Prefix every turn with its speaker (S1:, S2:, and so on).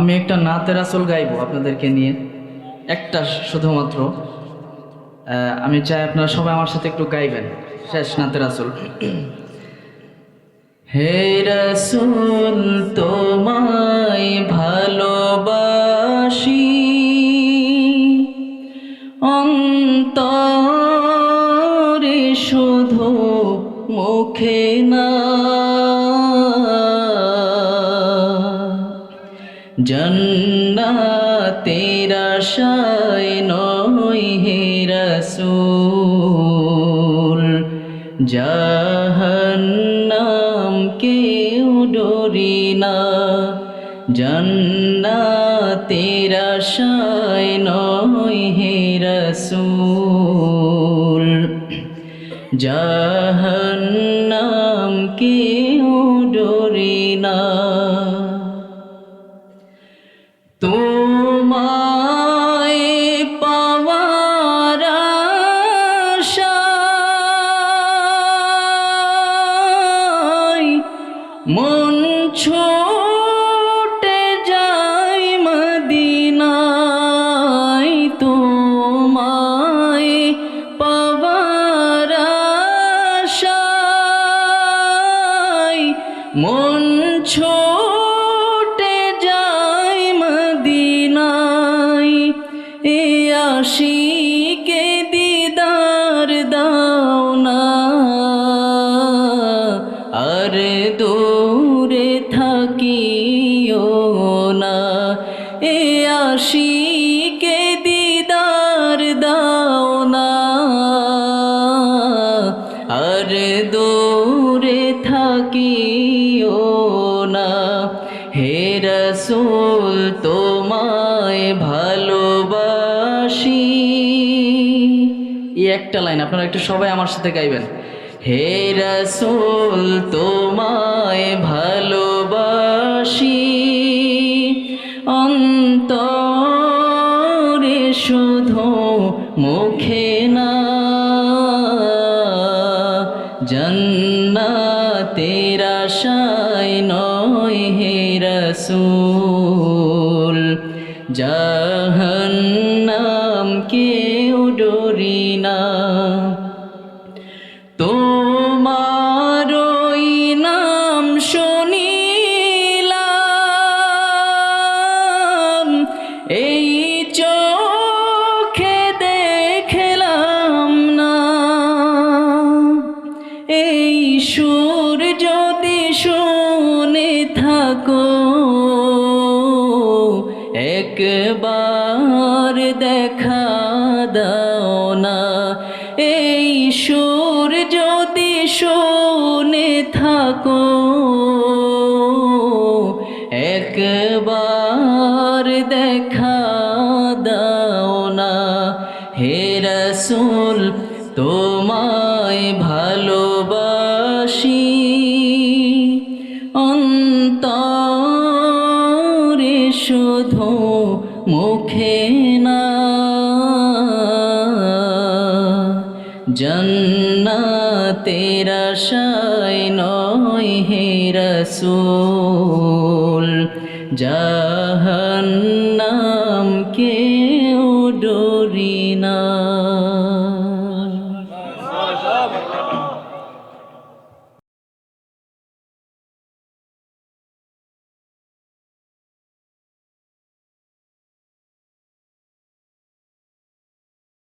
S1: আমি একটা নাতের আসল গাইবো আপনাদেরকে নিয়ে, একটা শুধুমাত্র। আমি চাই আপনারা সবাই আমার সাথে একটু গাইবেন শেষ নাতের আসল। হে রাসূল তোমায় ভালোবাসি, অন্তরে শুধু মুখে না, জান্নাতের আশায় নয় হে রাসূল, জাহান্নাম কেউ ডরি না, জান্নাতের আশায় নয় হে রাসূল, জাহান্নাম কেউ ডরি না। তোমায় পাওয়ার আশায় মন ছুটে যায় মদিনায়, তোমায় পাওয়ার আশায় মন ছুটে যায় মদিনায়, এ আশিকে দিদার দাও না, আর দূরে থাকিও না, এ আশিকে দিদার দাও না, আর দূরে থাকিও না। হে রাসূল তোমায় ভালোবাসি, এই একটা লাইন আপনারা একটু সবাই আমার সাথে গাইবেন। হে রাসূল তোমায় ভালোবাসি, অন্তরে শুধু মুখে না, জান্নাতের আশায় নয় হে রাসূল, জাহান্নাম কেউ ডরি না। তোমার ওই নাম শুনিলাম, এই চোখে দেখলাম না, এই সুর যদি শুনে থাকো, একবার দেখা দাও না, এই সুর যদি শুনে থাকো, একবার দেখা দাও না। হে রাসূল তোমায় ভালোবাসি, অন্তরে শুধু মুখে না, জান্নাতের আশায় নয় হে রাসূল, জাহান্নাম কে